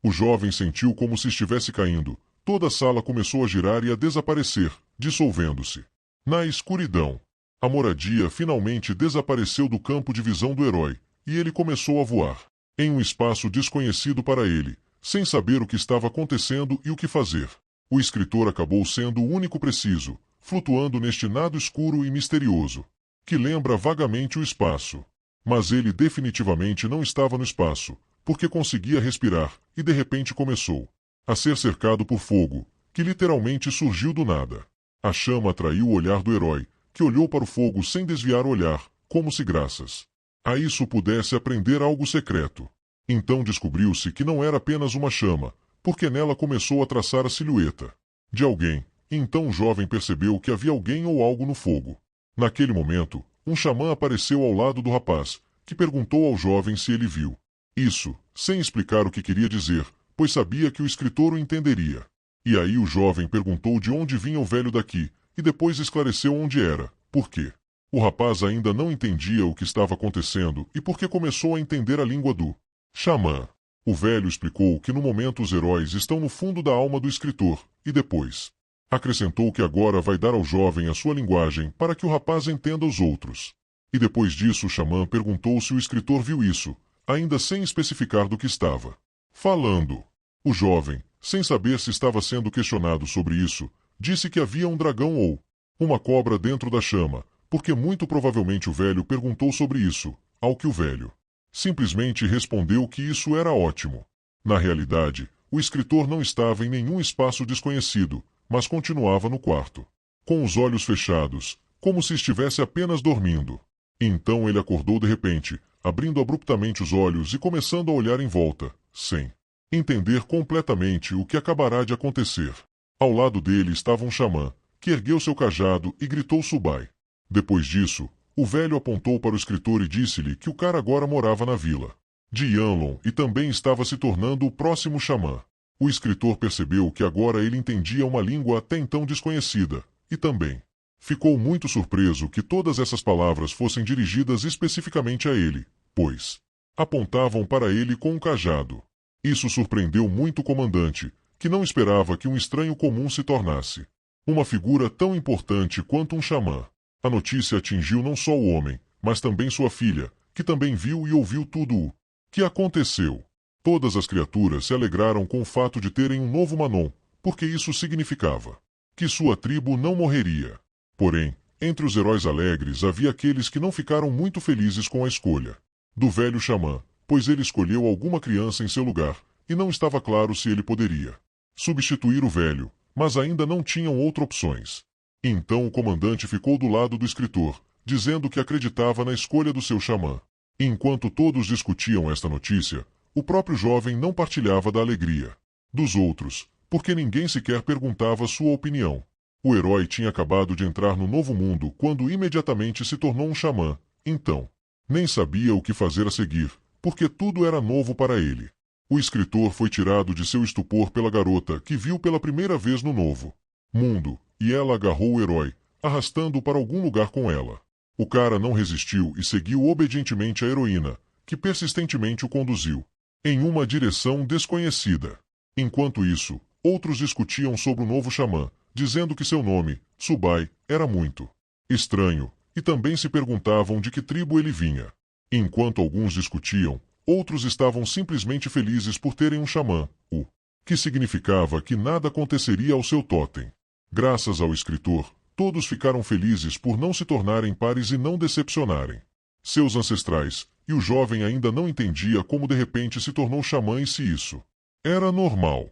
O jovem sentiu como se estivesse caindo. Toda a sala começou a girar e a desaparecer, dissolvendo-se. Na escuridão, a moradia finalmente desapareceu do campo de visão do herói, e ele começou a voar, em um espaço desconhecido para ele, sem saber o que estava acontecendo e o que fazer. O escritor acabou sendo o único preciso, flutuando neste nado escuro e misterioso, que lembra vagamente o espaço. Mas ele definitivamente não estava no espaço, porque conseguia respirar, e de repente começou a ser cercado por fogo, que literalmente surgiu do nada. A chama atraiu o olhar do herói, que olhou para o fogo sem desviar o olhar, como se graças a isso pudesse aprender algo secreto. Então descobriu-se que não era apenas uma chama, porque nela começou a traçar a silhueta de alguém. Então o jovem percebeu que havia alguém ou algo no fogo. Naquele momento, um xamã apareceu ao lado do rapaz, que perguntou ao jovem se ele viu isso, sem explicar o que queria dizer, pois sabia que o escritor o entenderia. E aí o jovem perguntou de onde vinha o velho daqui, e depois esclareceu onde era, por quê. O rapaz ainda não entendia o que estava acontecendo e porque começou a entender a língua do xamã. O velho explicou que no momento os heróis estão no fundo da alma do escritor, e depois acrescentou que agora vai dar ao jovem a sua linguagem para que o rapaz entenda os outros. E depois disso o xamã perguntou se o escritor viu isso, ainda sem especificar do que estava falando. O jovem, sem saber se estava sendo questionado sobre isso, disse que havia um dragão ou uma cobra dentro da chama, porque muito provavelmente o velho perguntou sobre isso, ao que o velho simplesmente respondeu que isso era ótimo. Na realidade, o escritor não estava em nenhum espaço desconhecido, mas continuava no quarto, com os olhos fechados, como se estivesse apenas dormindo. Então ele acordou de repente, abrindo abruptamente os olhos e começando a olhar em volta, sem entender completamente o que acabará de acontecer. Ao lado dele estava um xamã, que ergueu seu cajado e gritou Subai. Depois disso, o velho apontou para o escritor e disse-lhe que o cara agora morava na vila de Yanlon e também estava se tornando o próximo xamã. O escritor percebeu que agora ele entendia uma língua até então desconhecida, e também ficou muito surpreso que todas essas palavras fossem dirigidas especificamente a ele, pois apontavam para ele com um cajado. Isso surpreendeu muito o comandante, que não esperava que um estranho comum se tornasse uma figura tão importante quanto um xamã. A notícia atingiu não só o homem, mas também sua filha, que também viu e ouviu tudo o que aconteceu. Todas as criaturas se alegraram com o fato de terem um novo Manon, porque isso significava que sua tribo não morreria. Porém, entre os heróis alegres havia aqueles que não ficaram muito felizes com a escolha do velho xamã, pois ele escolheu alguma criança em seu lugar, e não estava claro se ele poderia substituir o velho, mas ainda não tinham outras opções. Então o comandante ficou do lado do escritor, dizendo que acreditava na escolha do seu xamã. Enquanto todos discutiam esta notícia, o próprio jovem não partilhava da alegria dos outros, porque ninguém sequer perguntava sua opinião. O herói tinha acabado de entrar no novo mundo quando imediatamente se tornou um xamã, então nem sabia o que fazer a seguir, porque tudo era novo para ele. O escritor foi tirado de seu estupor pela garota que viu pela primeira vez no novo mundo, e ela agarrou o herói, arrastando-o para algum lugar com ela. O cara não resistiu e seguiu obedientemente a heroína, que persistentemente o conduziu em uma direção desconhecida. Enquanto isso, outros discutiam sobre o novo xamã, dizendo que seu nome, Subai, era muito estranho, e também se perguntavam de que tribo ele vinha. Enquanto alguns discutiam, outros estavam simplesmente felizes por terem um xamã, o que significava que nada aconteceria ao seu totem. Graças ao escritor, todos ficaram felizes por não se tornarem pares e não decepcionarem seus ancestrais, e o jovem ainda não entendia como de repente se tornou xamã e se isso era normal.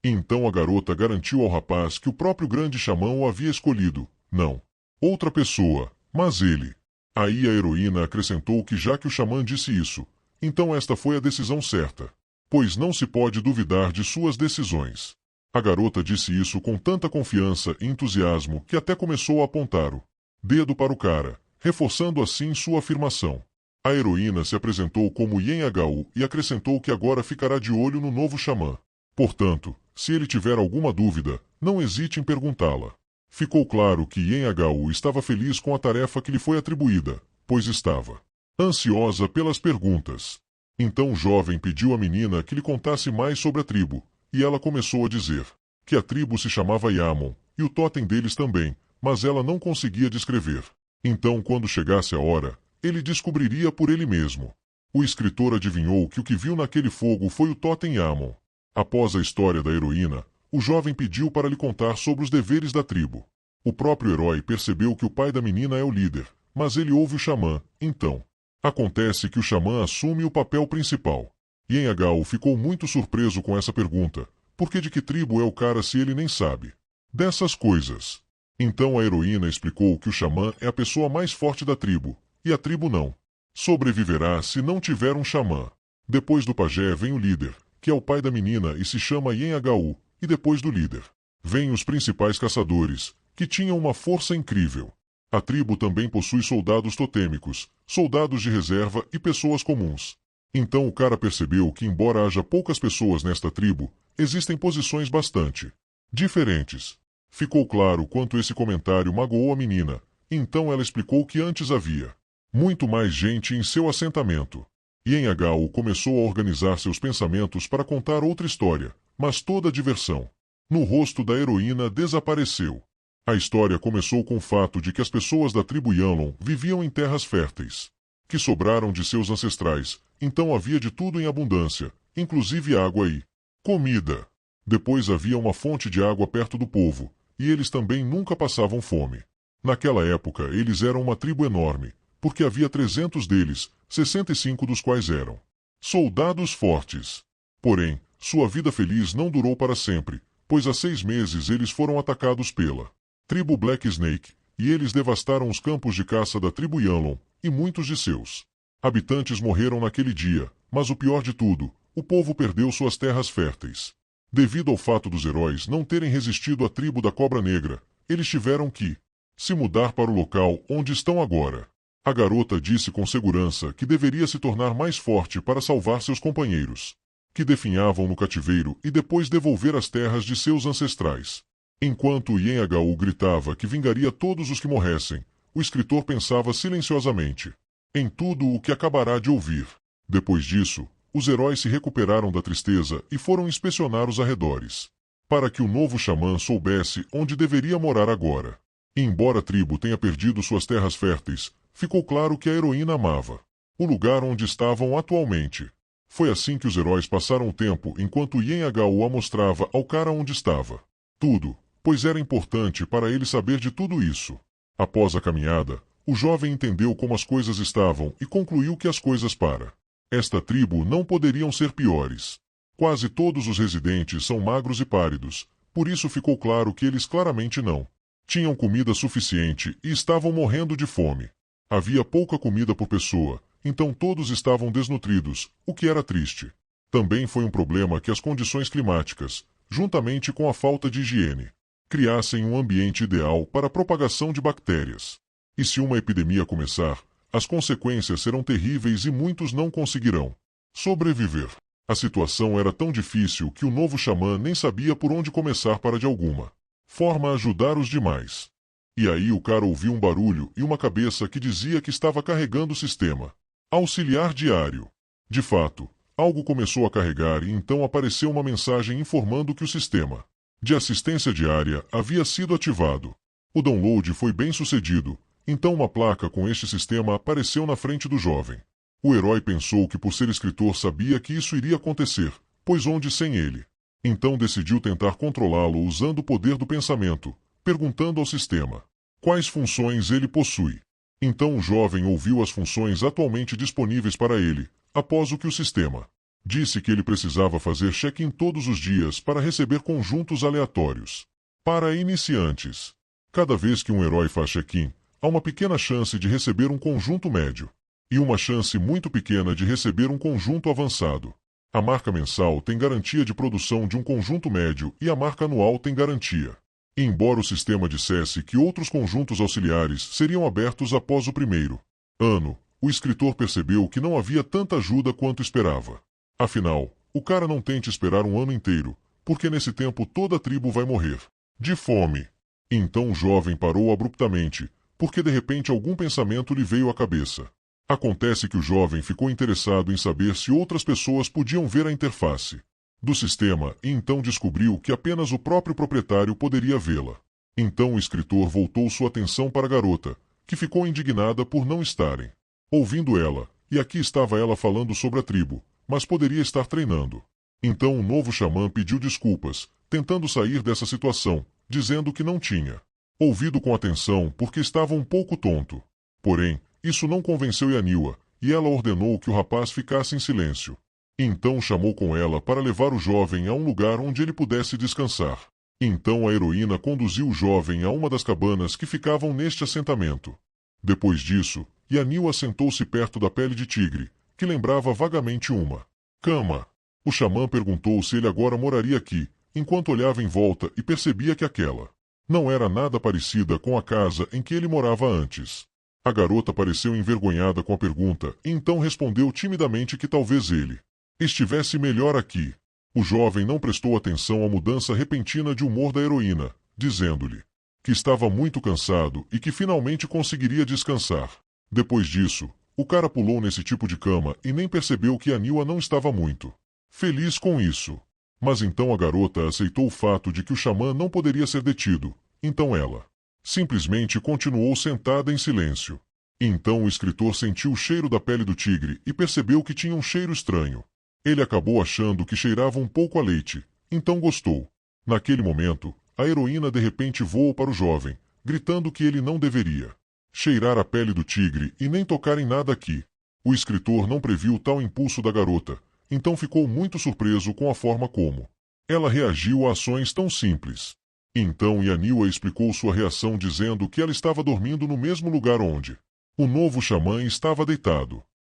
Então a garota garantiu ao rapaz que o próprio grande xamã o havia escolhido, não outra pessoa, mas ele. Aí a heroína acrescentou que já que o xamã disse isso, então esta foi a decisão certa, pois não se pode duvidar de suas decisões. A garota disse isso com tanta confiança e entusiasmo que até começou a apontar o dedo para o cara, reforçando assim sua afirmação. A heroína se apresentou como Yen-Agau e acrescentou que agora ficará de olho no novo xamã. Portanto, se ele tiver alguma dúvida, não hesite em perguntá-la. Ficou claro que Yen-Agau estava feliz com a tarefa que lhe foi atribuída, pois estava ansiosa pelas perguntas. Então o jovem pediu à menina que lhe contasse mais sobre a tribo, e ela começou a dizer que a tribo se chamava Yamon, e o totem deles também, mas ela não conseguia descrever. Então, quando chegasse a hora, ele descobriria por ele mesmo. O escritor adivinhou que o que viu naquele fogo foi o totem Yamon. Após a história da heroína, o jovem pediu para lhe contar sobre os deveres da tribo. O próprio herói percebeu que o pai da menina é o líder, mas ele ouve o xamã, então. Acontece que o xamã assume o papel principal. Yenhagao ficou muito surpreso com essa pergunta, porque de que tribo é o cara se ele nem sabe dessas coisas? Então a heroína explicou que o xamã é a pessoa mais forte da tribo, e a tribo não sobreviverá se não tiver um xamã. Depois do pajé vem o líder, que é o pai da menina e se chama Yenhagao, e depois do líder vêm os principais caçadores, que tinham uma força incrível. A tribo também possui soldados totêmicos, soldados de reserva e pessoas comuns. Então o cara percebeu que, embora haja poucas pessoas nesta tribo, existem posições bastante diferentes. Ficou claro quanto esse comentário magoou a menina, então ela explicou que antes havia muito mais gente em seu assentamento. Yenhagao começou a organizar seus pensamentos para contar outra história, mas toda a diversão no rosto da heroína desapareceu. A história começou com o fato de que as pessoas da tribo Yanlon viviam em terras férteis, que sobraram de seus ancestrais, então havia de tudo em abundância, inclusive água e comida. Depois havia uma fonte de água perto do povo, e eles também nunca passavam fome. Naquela época eles eram uma tribo enorme, porque havia 300 deles, 65 dos quais eram soldados fortes. Porém, sua vida feliz não durou para sempre, pois há 6 meses eles foram atacados pela tribo Black Snake, e eles devastaram os campos de caça da tribo Yanlon, e muitos de seus habitantes morreram naquele dia, mas o pior de tudo, o povo perdeu suas terras férteis. Devido ao fato dos heróis não terem resistido à tribo da Cobra Negra, eles tiveram que se mudar para o local onde estão agora. A garota disse com segurança que deveria se tornar mais forte para salvar seus companheiros, que definhavam no cativeiro, e depois devolver as terras de seus ancestrais. Enquanto Yenhagao gritava que vingaria todos os que morressem, o escritor pensava silenciosamente em tudo o que acabará de ouvir. Depois disso, os heróis se recuperaram da tristeza e foram inspecionar os arredores, para que o novo xamã soubesse onde deveria morar agora. E embora a tribo tenha perdido suas terras férteis, ficou claro que a heroína amava o lugar onde estavam atualmente. Foi assim que os heróis passaram o tempo enquanto Yenhagao a mostrava ao cara onde estava tudo, pois era importante para ele saber de tudo isso. Após a caminhada, o jovem entendeu como as coisas estavam e concluiu que as coisas para esta tribo não poderiam ser piores. Quase todos os residentes são magros e pálidos, por isso ficou claro que eles claramente não tinham comida suficiente e estavam morrendo de fome. Havia pouca comida por pessoa, então todos estavam desnutridos, o que era triste. Também foi um problema que as condições climáticas, juntamente com a falta de higiene, criassem um ambiente ideal para a propagação de bactérias. E se uma epidemia começar, as consequências serão terríveis e muitos não conseguirão sobreviver. A situação era tão difícil que o novo xamã nem sabia por onde começar para de alguma forma ajudar os demais. E aí o cara ouviu um barulho e uma cabeça que dizia que estava carregando o sistema auxiliar diário. De fato, algo começou a carregar e então apareceu uma mensagem informando que o sistema de assistência diária havia sido ativado. O download foi bem sucedido, então uma placa com este sistema apareceu na frente do jovem. O herói pensou que por ser escritor sabia que isso iria acontecer, pois onde sem ele? Então decidiu tentar controlá-lo usando o poder do pensamento, perguntando ao sistema quais funções ele possui. Então o jovem ouviu as funções atualmente disponíveis para ele, após o que o sistema disse que ele precisava fazer check-in todos os dias para receber conjuntos aleatórios. Para iniciantes, cada vez que um herói faz check-in, há uma pequena chance de receber um conjunto médio, e uma chance muito pequena de receber um conjunto avançado. A marca mensal tem garantia de produção de um conjunto médio e a marca anual tem garantia. E embora o sistema dissesse que outros conjuntos auxiliares seriam abertos após o primeiro ano, o escritor percebeu que não havia tanta ajuda quanto esperava. Afinal, o cara não tente esperar um ano inteiro, porque nesse tempo toda a tribo vai morrer de fome. Então o jovem parou abruptamente, porque de repente algum pensamento lhe veio à cabeça. Acontece que o jovem ficou interessado em saber se outras pessoas podiam ver a interface do sistema e então descobriu que apenas o próprio proprietário poderia vê-la. Então o escritor voltou sua atenção para a garota, que ficou indignada por não estarem ouvindo ela, e aqui estava ela falando sobre a tribo, mas poderia estar treinando. Então o novo xamã pediu desculpas, tentando sair dessa situação, dizendo que não tinha ouvido com atenção porque estava um pouco tonto. Porém, isso não convenceu Yaniwa, e ela ordenou que o rapaz ficasse em silêncio. Então chamou com ela para levar o jovem a um lugar onde ele pudesse descansar. Então a heroína conduziu o jovem a uma das cabanas que ficavam neste assentamento. Depois disso, Yaniwa sentou-se perto da pele de tigre, que lembrava vagamente uma cama. O xamã perguntou se ele agora moraria aqui, enquanto olhava em volta e percebia que aquela não era nada parecida com a casa em que ele morava antes. A garota pareceu envergonhada com a pergunta e então respondeu timidamente que talvez ele estivesse melhor aqui. O jovem não prestou atenção à mudança repentina de humor da heroína, dizendo-lhe que estava muito cansado e que finalmente conseguiria descansar. Depois disso, o cara pulou nesse tipo de cama e nem percebeu que Yaniwa não estava muito feliz com isso. Mas então a garota aceitou o fato de que o xamã não poderia ser detido, então ela simplesmente continuou sentada em silêncio. Então o escritor sentiu o cheiro da pele do tigre e percebeu que tinha um cheiro estranho. Ele acabou achando que cheirava um pouco a leite, então gostou. Naquele momento, a heroína de repente voou para o jovem, gritando que ele não deveria cheirar a pele do tigre e nem tocar em nada aqui. O escritor não previu tal impulso da garota, então ficou muito surpreso com a forma como ela reagiu a ações tão simples. Então Yaniwa explicou sua reação dizendo que ela estava dormindo no mesmo lugar onde o novo xamã estava deitado.